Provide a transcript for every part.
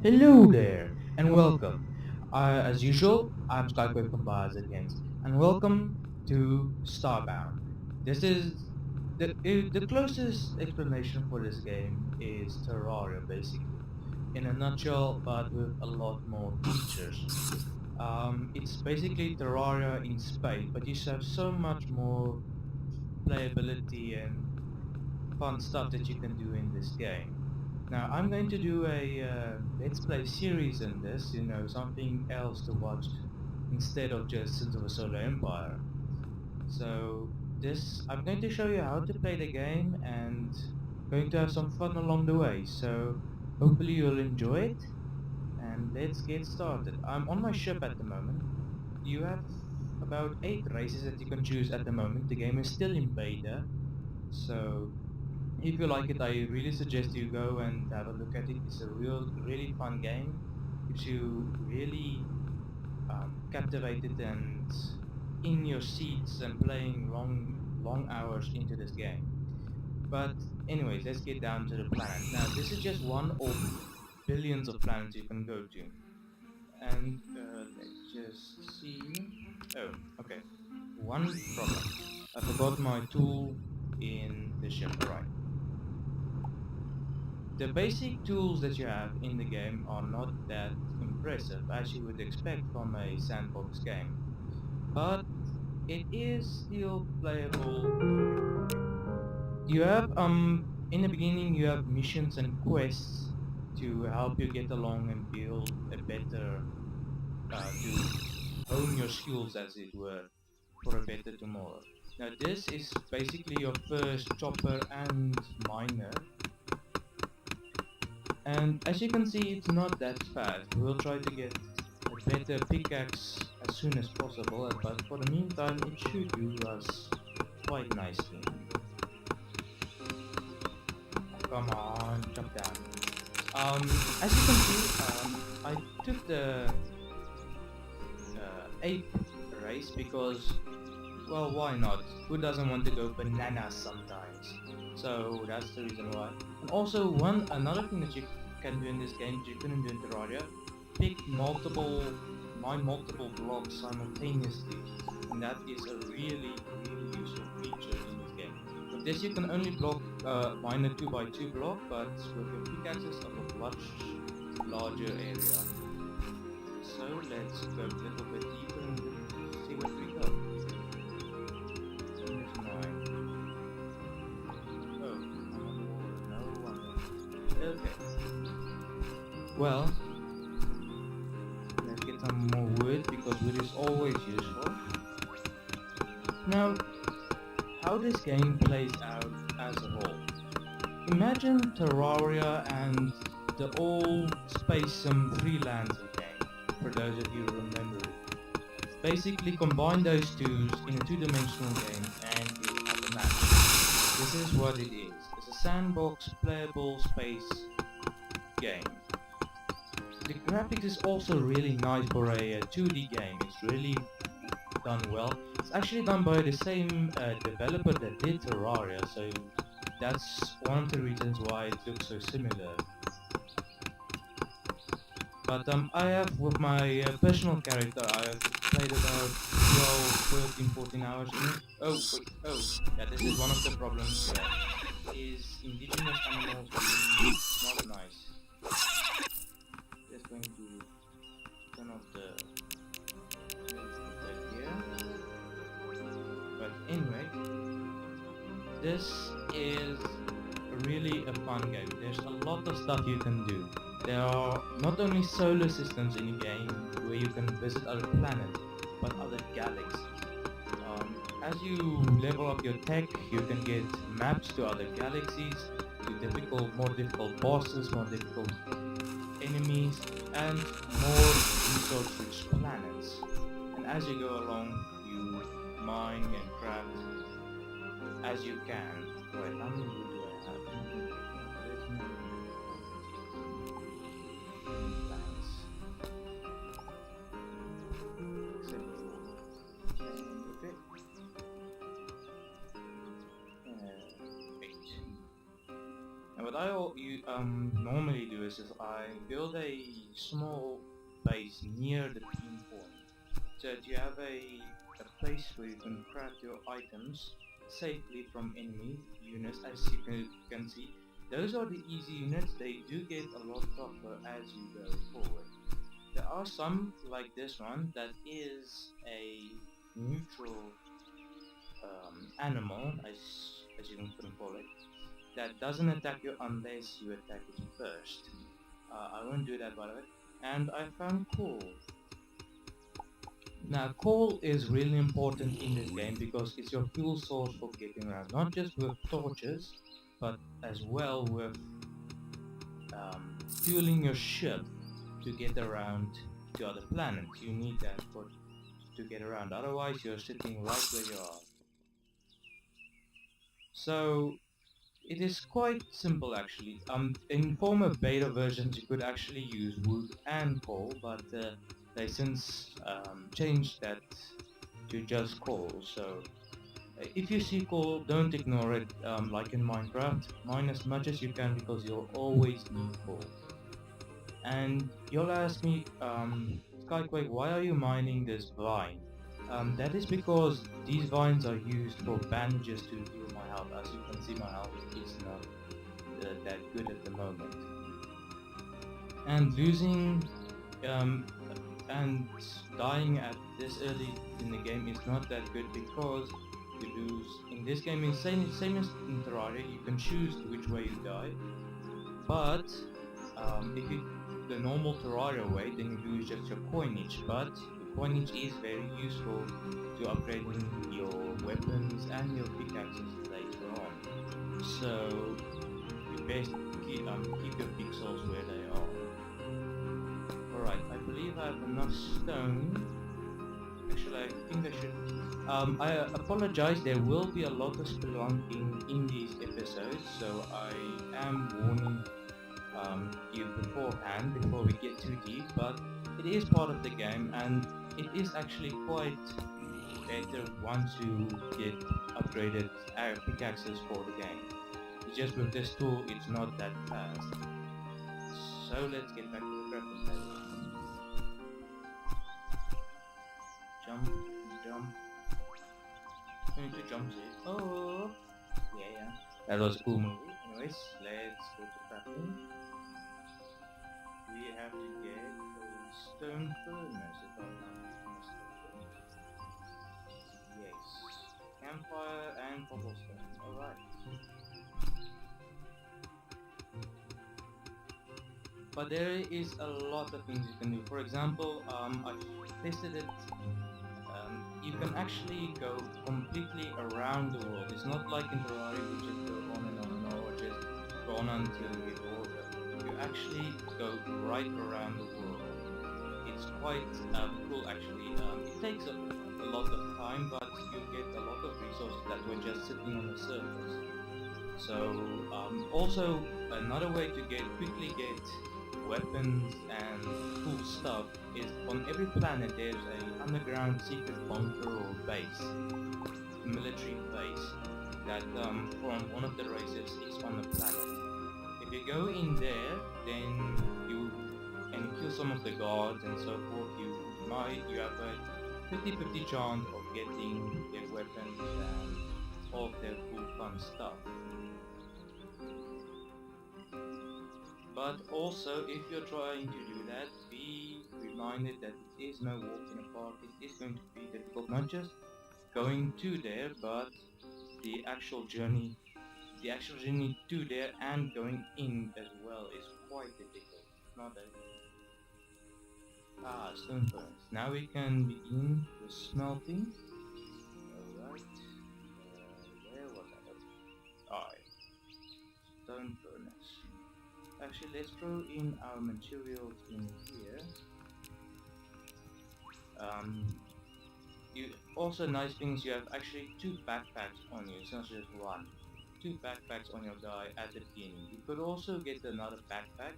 Hello there, and welcome. As usual, I'm Skyquake from Games, and welcome to Starbound. This is the closest explanation for this game is Terraria, basically, in a nutshell, but with a lot more features. It's basically Terraria in space, but you have so much more playability and fun stuff that you can do in this game. Now I'm going to do a let's play series in this, something else to watch instead of just Sins of a Solar Empire. So I'm going to show you how to play the game and going to have some fun along the way. So hopefully you'll enjoy it and let's get started. I'm on my ship at the moment. You have about 8 races that you can choose at the moment. The game is still in beta, so if you like it, I really suggest you go and have a look at it. It's a really fun game. Keeps you really captivated and in your seats and playing long hours into this game. But anyways, let's get down to the planet. Now, this is just one of billions of planets you can go to. And let's just see. Oh, okay. One problem. I forgot my tool in the ship. Alright. The basic tools that you have in the game are not that impressive as you would expect from a sandbox game, but it is still playable. You have in the beginning you have missions and quests to help you get along and build a better to hone your skills as it were for a better tomorrow. Now this is basically your first chopper and miner. And as you can see, it's not that fast. We'll try to get a better pickaxe as soon as possible, but for the meantime, it should do us quite nicely. Come on, jump down. As you can see, I took the 8th race because, well, why not? Who doesn't want to go bananas sometimes? So that's the reason why. And also, another thing that you can do in this game that you couldn't do in Terraria, pick mine multiple blocks simultaneously, and that is a really useful feature in this game. With this, you can only mine a 2x2 block, but with your pickaxes of a much larger area. So let's go a little bit deeper and see what we got. Here's mine. Oh, I'm underwater, no wonder. Okay. Well, let's get some more wood because wood is always useful. Now, how this game plays out as a whole. Imagine Terraria and the old Space Sim Freelancer game, for those of you who remember it. Basically combine those two in a two-dimensional game and you have a match. This is what it is. It's a sandbox playable space game. The graphics is also really nice for a 2D game. It's really done well. It's actually done by the same developer that did Terraria, so that's one of the reasons why it looks so similar. But I have, with my personal character, I have played about 12, 13, 14 hours in it. Oh, wait, oh, yeah, this is one of the problems here, is indigenous animals being not nice. Just going to turn off the right here. But anyway, this is really a fun game. There's a lot of stuff you can do. There are not only solar systems in the game where you can visit other planets, but other galaxies. As you level up your tech, you can get maps to other galaxies, to more difficult bosses, more difficult enemies, and more resource-rich planets. And as you go along, you mine and craft as you can. Right, how many wood do I have? There's no plants. Except for okay. Wait. And what normally do is I build a small base near the beam point, so that you have a place where you can craft your items safely from enemy units. As you can see, those are the easy units. They do get a lot tougher as you go forward. There are some, like this one, that is a neutral animal, as you can call it, that doesn't attack you unless you attack it first. I won't do that, by the way. And I found coal. Now, coal is really important in this game because it's your fuel source for getting around, not just with torches, but as well with fueling your ship to get around to other planets. You need that to get around, otherwise you're sitting right where you are. So it is quite simple actually. In former beta versions you could actually use wood and coal, but they since changed that to just coal. So if you see coal, don't ignore it, like in Minecraft. Mine as much as you can because you'll always need coal. And you'll ask me, Skyquake, why are you mining this vine? That is because these vines are used for bandages to heal my health. As you can see, my health is not that good at the moment. And losing um, and dying at this early in the game is not that good because you lose. In this game, is same as in Terraria, you can choose which way you die. But if you the normal Terraria way, then you lose just your coinage. But your coinage is very useful to upgrading your weapons and your pickaxes later on. So you best keep your pixels where they are. Alright, I believe I have enough stone. Actually, I think I should... I apologize, there will be a lot of spelunking in these episodes, so I am warning you beforehand, before we get too deep, but it is part of the game, and it is actually quite better once you get upgraded pickaxes for the game. It's just with this tool, it's not that fast. So let's get back to the crafting table. Jump, jump. I need to jump here. Oh, yeah. That was a cool move. Anyways, let's go to crafting. We have to get a stone furnace, if I'm not mistaken. Yes. Campfire and cobblestone. Alright. But there is a lot of things you can do. For example, I tested it. You can actually go completely around the world. It's not like in Terraria, you just go on and on, or just go on until you get water. You actually go right around the world. It's quite cool actually. It takes a lot of time, but you get a lot of resources that were just sitting on the surface. So also another way to quickly get weapons and cool stuff is on every planet there's an underground secret bunker or base, military base, that from one of the races is on the planet. If you go in there, then you kill some of the guards and so forth, you have a 50-50 chance of getting their weapons and all of their cool fun stuff. But also, if you're trying to do that, be reminded that it is no walk in the park. It is going to be difficult, not just going to there, but the actual journey to there and going in as well is quite difficult. Not that. Stone furnace. Now we can begin the smelting. Alright. Where was I? Alright. Stone furnace. Actually, let's throw in our materials in here. You also nice things, you have actually 2 backpacks on you, it's not just one. 2 backpacks on your guy at the beginning. You could also get another backpack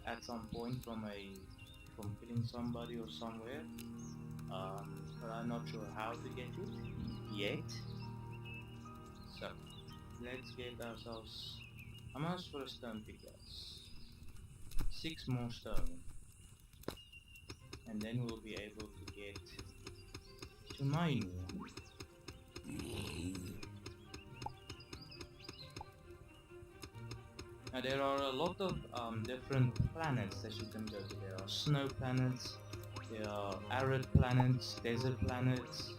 at some point from killing somebody or somewhere. But I'm not sure how to get it yet. So let's get ourselves How much for a stone pickaxe? 6 more stone. And then we'll be able to get to mining. Now there are a lot of different planets that you can go to. There are snow planets, there are arid planets, desert planets,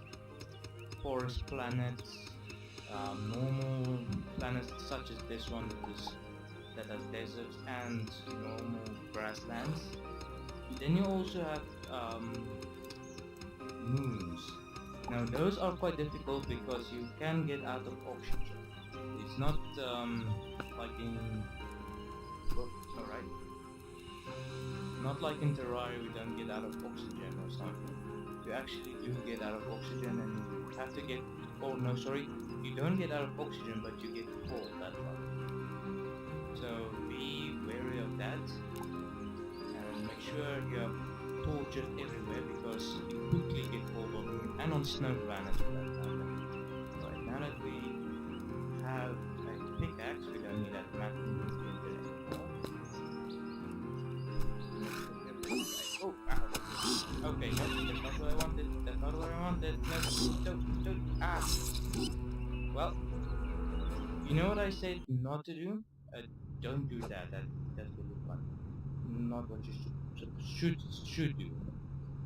forest planets, normal planets such as this one that has deserts and normal grasslands. Then you also have moons. Now those are quite difficult because you can get out of oxygen. It's not like in... alright. Not like in Terraria we don't get out of oxygen or something. You actually do get out of oxygen and you have to get... oh no, sorry. You don't get out of oxygen but you get cold that one. So be wary of that. And make sure you have torches everywhere because you quickly get cold on moon and on snow planets for that matter. Right, now that we have a pickaxe, we don't need that map anymore. Oh, ow. Okay, no, that's not what I wanted. That's not what I wanted. No, don't. Ah! Well, you know what I said not to do? Don't do that. That's really fun. Not what you should do.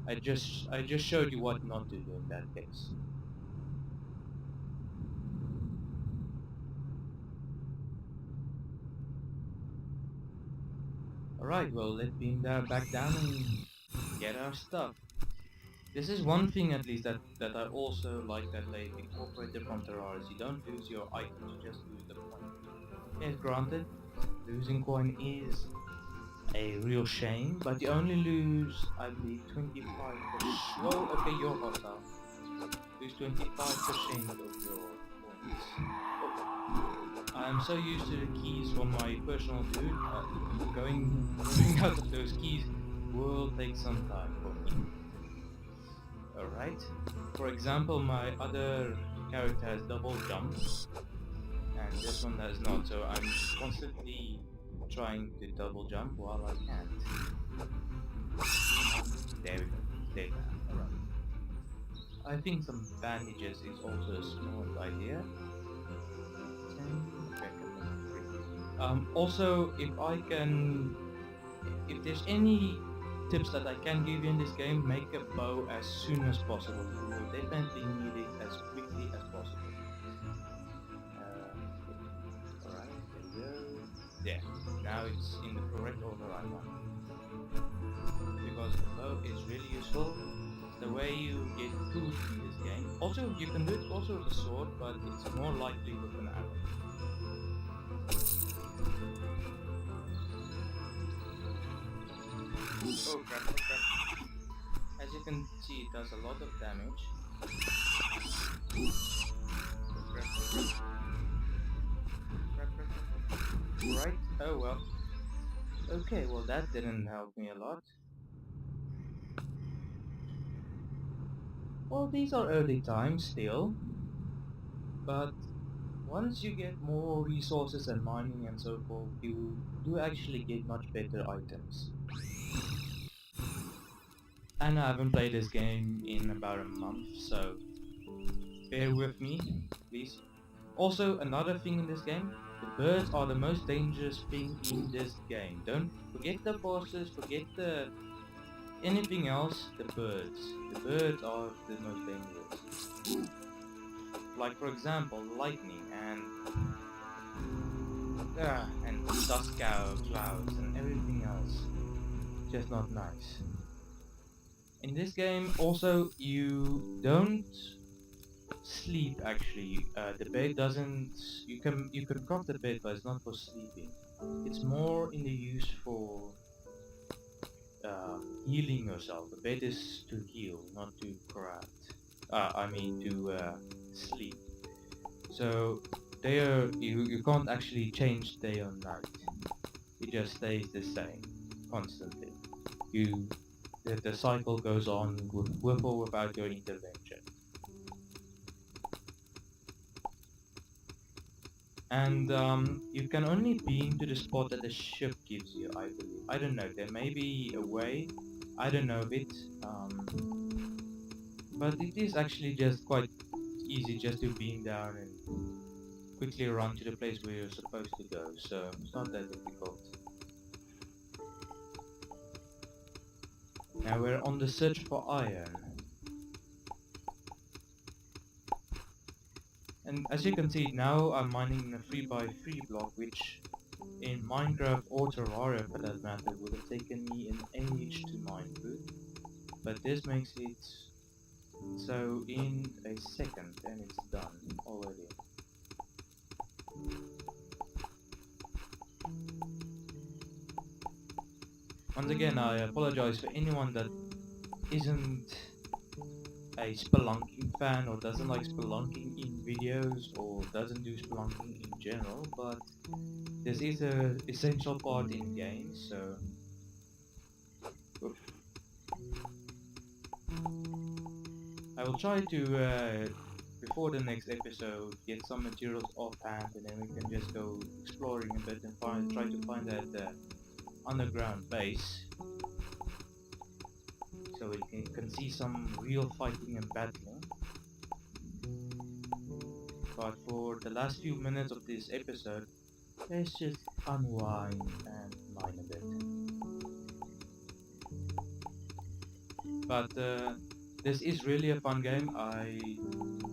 I just showed you what not to do in that case. Alright, well let's beam back down and get our stuff. This is one thing at least that I also like that they incorporated from Terraria. You don't lose your items, you just lose the coin. Yes, granted, losing coin is a real shame, but you only lose, I believe, 25%. Whoa, okay, you're hostile. Lose 25% of your points. Oh. I'm so used to the keys from my personal dude, going out of those keys will take some time for me. Alright. For example, my other character has double jump, and this one does not, so I'm constantly trying to double jump while I can't. There we go. There we go. Alright. I think some bandages is also a smart idea. Also, if there's any tips that I can give you in this game, make a bow as soon as possible. You will definitely need it as quickly as possible. Alright, there we go. There. Now it's in the correct order I want. Because the bow is really useful. It's the way you get food in this game. Also, you can do it also with a sword, but it's more likely with an arrow. Oh crap, oh crap. As you can see, it does a lot of damage. Oh crap, oh crap. Right, oh well. Okay, well that didn't help me a lot. Well, these are early times still. But once you get more resources and mining and so forth, you do actually get much better items. And I haven't played this game in about a month, so bear with me, please. Also, another thing in this game, the birds are the most dangerous thing in this game. Don't forget the bosses, forget the anything else, the birds. The birds are the most dangerous. Like for example, lightning and dust clouds and everything else. Just not nice. In this game also you don't sleep actually. The bed doesn't... you can craft the bed, but it's not for sleeping. It's more in the use for healing yourself. The bed is to heal, not to craft. I mean to sleep. So there you can't actually change day or night. It just stays the same constantly. The cycle goes on with or without your intervention. And you can only beam to the spot that the ship gives you, I believe. I don't know, there may be a way, I don't know of it, but it is actually just quite easy just to beam down and quickly run to the place where you're supposed to go, so it's not that difficult. Now we're on the search for iron. And as you can see now, I'm mining a 3x3 block, which in Minecraft or Terraria for that matter would have taken me an age to mine through. But this makes it so in a second and it's done already. Once again, I apologize for anyone that isn't a spelunking fan or doesn't like spelunking in videos or doesn't do spelunking in general, but this is a essential part in games, so oof. I will try to before the next episode get some materials offhand and then we can just go exploring a bit and try to find that underground base so we can see some real fighting and battling. But for the last few minutes of this episode, let's just unwind and mine a bit. But this is really a fun game. I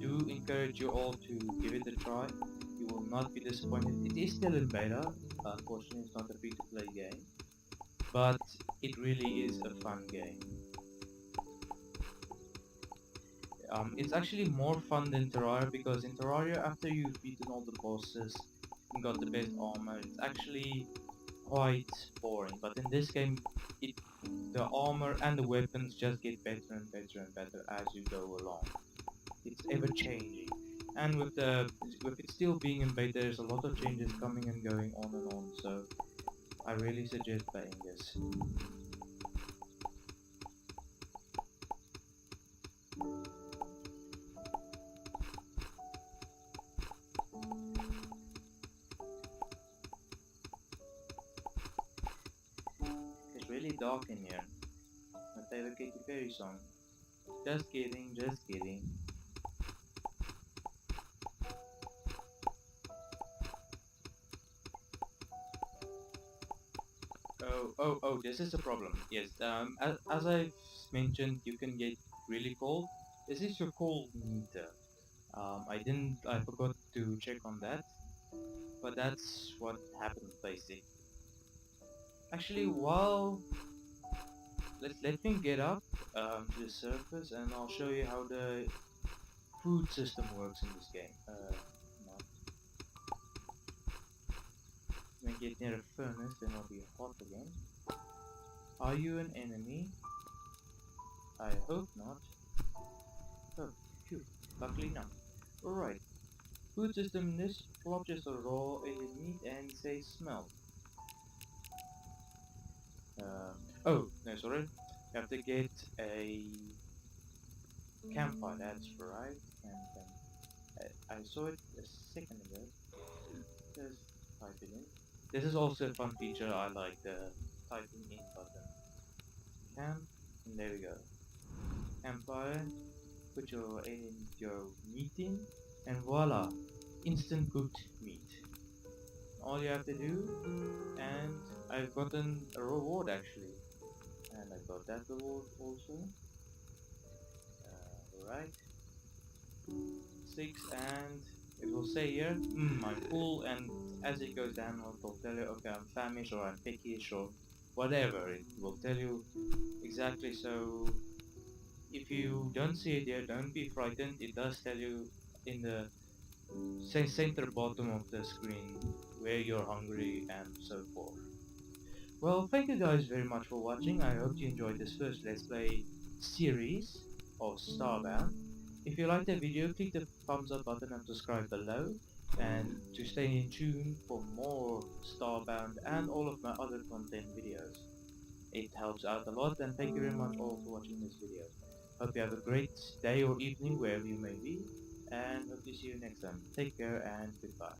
do encourage you all to give it a try. You will not be disappointed. It is still in beta. Unfortunately, it's not a free-to-play game. But it really is a fun game. It's actually more fun than Terraria because in Terraria, after you've beaten all the bosses and got the best armor, it's actually quite boring. But in this game, the armor and the weapons just get better and better and better as you go along. It's ever changing. And with it still being in beta, there's a lot of changes coming and going on and on. So I really suggest playing this. It's really dark in here. My favorite Katy Perry song. Just kidding, just kidding. Oh, this is a problem. Yes, as I've mentioned, you can get really cold. This is your cold meter. I forgot to check on that, but that's what happens basically. Actually, let me get up to the surface and I'll show you how the food system works in this game. No. When I get near a furnace, then I'll be hot again. Are you an enemy? I hope not. Oh, phew. Luckily not. Alright. Food system, this plot just a raw alien meat and say smell. Oh, no, sorry. You have to get a campfire, that's right. And I saw it a second ago. Just type it in. This is also a fun feature, I like the typing in button. Camp, and there we go. Campfire, put your meat in, and voila, instant cooked meat. All you have to do, and I've gotten a reward actually, and I got that reward also. Right, 6, and it will say here, I'm full, and as it goes down, it will tell you, okay, I'm famished or I'm peckish or whatever. It will tell you exactly. So if you don't see it here, don't be frightened. It does tell you in the center bottom of the screen where you're hungry and so forth. Well, thank you guys very much for watching. I hope you enjoyed this first Let's Play series of Starbound. If you liked the video, click the thumbs up button and subscribe below. And to stay in tune for more Starbound and all of my other content videos. It helps out a lot, and thank you very much all for watching this video. Hope you have a great day or evening wherever you may be, and hope to see you next time. Take care and goodbye.